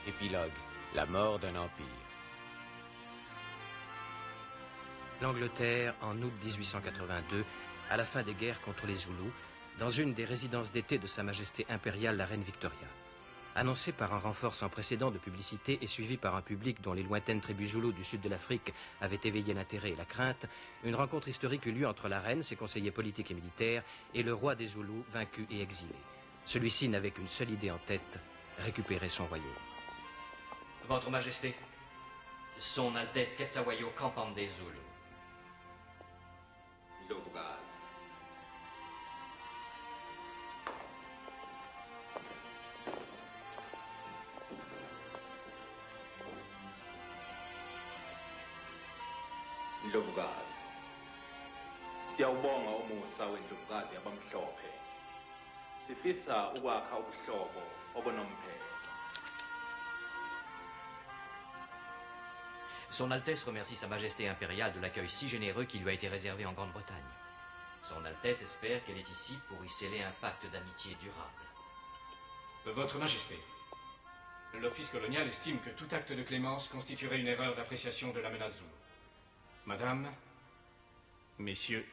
Épilogue, la mort d'un empire. L'Angleterre, en août 1882, à la fin des guerres contre les Zoulous, dans une des résidences d'été de Sa Majesté impériale, la reine Victoria. Annoncé par un renfort sans précédent de publicité et suivi par un public dont les lointaines tribus zoulous du sud de l'Afrique avaient éveillé l'intérêt et la crainte, une rencontre historique eut lieu entre la reine, ses conseillers politiques et militaires, et le roi des Zoulous, vaincu et exilé. Celui-ci n'avait qu'une seule idée en tête, récupérer son royaume. Votre Majesté, Son Altesse Kessawayo Kampande des Zoulous. Lobugaz. Ndlovukazi, siyawubonga umusa wendlovukazi yabamhlophe. Sifisa ukwakha ubuhlobo obunomphelo. Son Altesse remercie Sa Majesté impériale de l'accueil si généreux qui lui a été réservé en Grande-Bretagne. Son Altesse espère qu'elle est ici pour y sceller un pacte d'amitié durable. Votre Majesté, l'Office colonial estime que tout acte de clémence constituerait une erreur d'appréciation de la menace zoulou. Madame, Messieurs,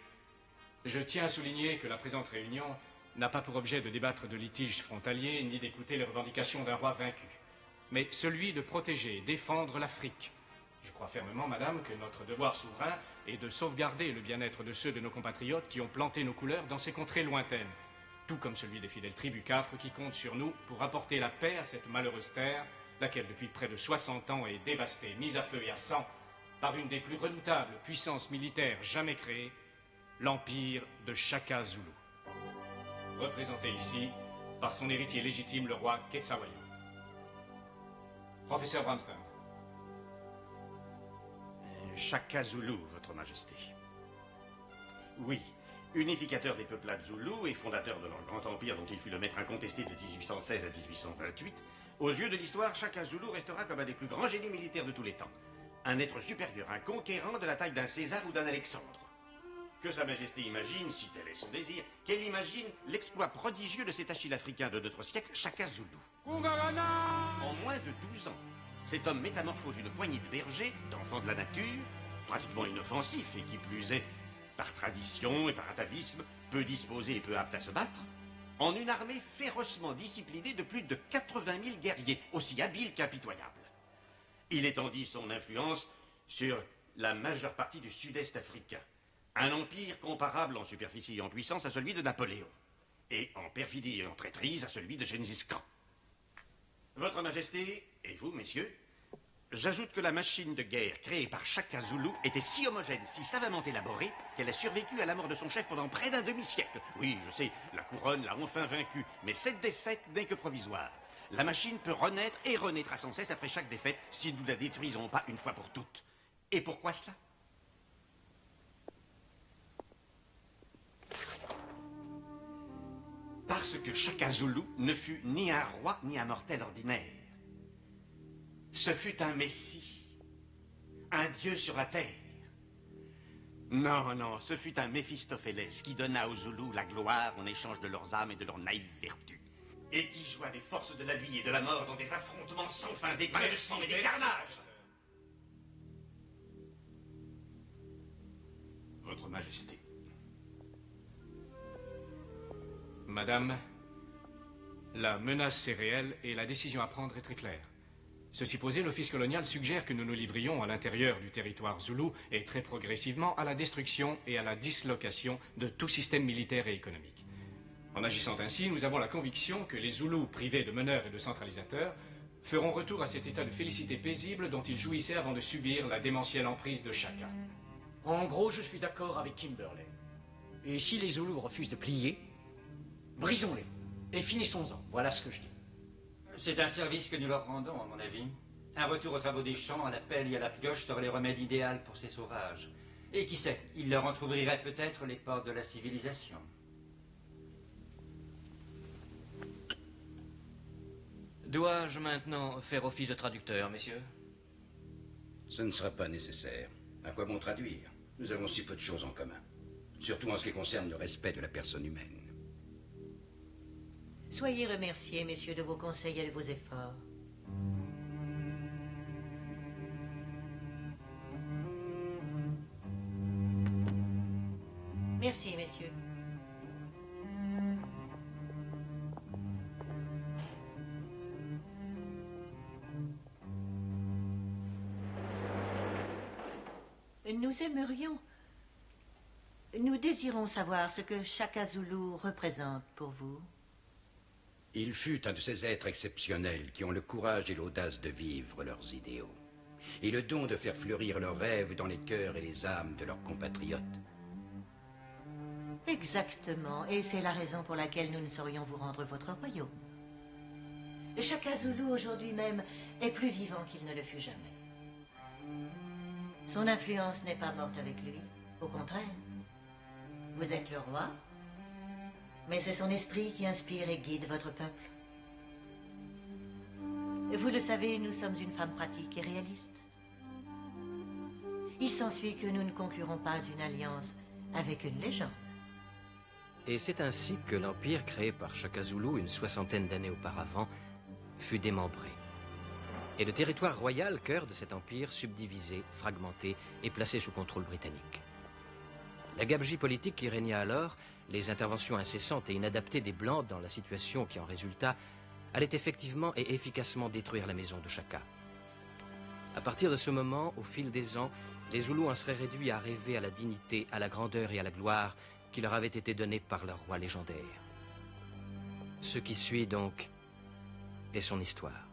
je tiens à souligner que la présente réunion n'a pas pour objet de débattre de litiges frontaliers ni d'écouter les revendications d'un roi vaincu, mais celui de protéger et défendre l'Afrique. Je crois fermement, Madame, que notre devoir souverain est de sauvegarder le bien-être de ceux de nos compatriotes qui ont planté nos couleurs dans ces contrées lointaines, tout comme celui des fidèles tribus cafres qui comptent sur nous pour apporter la paix à cette malheureuse terre, laquelle depuis près de 60 ans est dévastée, mise à feu et à sang, par une des plus redoutables puissances militaires jamais créées, l'empire de Shaka Zulu, représenté ici par son héritier légitime, le roi Ketsawayo. Professeur Bramston. Shaka Zulu, Votre Majesté. Oui, unificateur des peuplades zoulous et fondateur de leur grand empire dont il fut le maître incontesté de 1816 à 1828, aux yeux de l'histoire, Shaka Zulu restera comme un des plus grands génies militaires de tous les temps. Un être supérieur, un conquérant de la taille d'un César ou d'un Alexandre. Que Sa Majesté imagine, si tel est son désir, qu'elle imagine l'exploit prodigieux de cet Achille africain de notre siècle, Shaka Zulu. En moins de 12 ans, cet homme métamorphose une poignée de bergers, d'enfants de la nature, pratiquement inoffensifs et qui plus est, par tradition et par atavisme, peu disposés et peu aptes à se battre, en une armée férocement disciplinée de plus de 80 000 guerriers, aussi habiles qu'impitoyables. Il étendit son influence sur la majeure partie du sud-est africain. Un empire comparable en superficie et en puissance à celui de Napoléon. Et en perfidie et en traîtrise à celui de Gengis Khan. Votre Majesté, et vous, messieurs, j'ajoute que la machine de guerre créée par Shaka Zulu était si homogène, si savamment élaborée, qu'elle a survécu à la mort de son chef pendant près d'un demi-siècle. Oui, je sais, la couronne l'a enfin vaincu, mais cette défaite n'est que provisoire. La machine peut renaître et renaîtra sans cesse après chaque défaite si nous ne la détruisons pas une fois pour toutes. Et pourquoi cela? Parce que Shaka Zulu ne fut ni un roi ni un mortel ordinaire. Ce fut un messie, un dieu sur la terre. Non, non, ce fut un Méphistophélès qui donna aux Zoulous la gloire en échange de leurs âmes et de leurs naïves vertus. Et qui joua des forces de la vie et de la mort dans des affrontements sans fin, des balais de sang et des carnages. Votre Majesté. Madame, la menace est réelle et la décision à prendre est très claire. Ceci posé, l'Office colonial suggère que nous nous livrions à l'intérieur du territoire zoulou et très progressivement à la destruction et à la dislocation de tout système militaire et économique. En agissant ainsi, nous avons la conviction que les Zoulous, privés de meneurs et de centralisateurs, feront retour à cet état de félicité paisible dont ils jouissaient avant de subir la démentielle emprise de Shaka. En gros, je suis d'accord avec Kimberley. Et si les Zoulous refusent de plier, brisons-les et finissons-en. Voilà ce que je dis. C'est un service que nous leur rendons, à mon avis. Un retour aux travaux des champs, à la pelle et à la pioche serait le remède idéal pour ces sauvages. Et qui sait, il leur entrouvrirait peut-être les portes de la civilisation. Dois-je maintenant faire office de traducteur, messieurs? Ce ne sera pas nécessaire. À quoi bon traduire? Nous avons si peu de choses en commun. Surtout en ce qui concerne le respect de la personne humaine. Soyez remerciés, messieurs, de vos conseils et de vos efforts. Merci, messieurs. Nous aimerions... Nous désirons savoir ce que Shaka Zulu représente pour vous. Il fut un de ces êtres exceptionnels qui ont le courage et l'audace de vivre leurs idéaux, et le don de faire fleurir leurs rêves dans les cœurs et les âmes de leurs compatriotes. Exactement, et c'est la raison pour laquelle nous ne saurions vous rendre votre royaume. Shaka Zulu aujourd'hui même est plus vivant qu'il ne le fut jamais. Son influence n'est pas morte avec lui, au contraire. Vous êtes le roi, mais c'est son esprit qui inspire et guide votre peuple. Vous le savez, nous sommes une femme pratique et réaliste. Il s'ensuit que nous ne conclurons pas une alliance avec une légende. Et c'est ainsi que l'empire créé par Shaka Zulu une 60aine d'années auparavant fut démembré. Et le territoire royal, cœur de cet empire, subdivisé, fragmenté et placé sous contrôle britannique. La gabegie politique qui régna alors, les interventions incessantes et inadaptées des Blancs dans la situation qui en résulta, allaient effectivement et efficacement détruire la maison de Shaka. À partir de ce moment, au fil des ans, les Zoulous en seraient réduits à rêver à la dignité, à la grandeur et à la gloire qui leur avaient été données par leur roi légendaire. Ce qui suit donc est son histoire.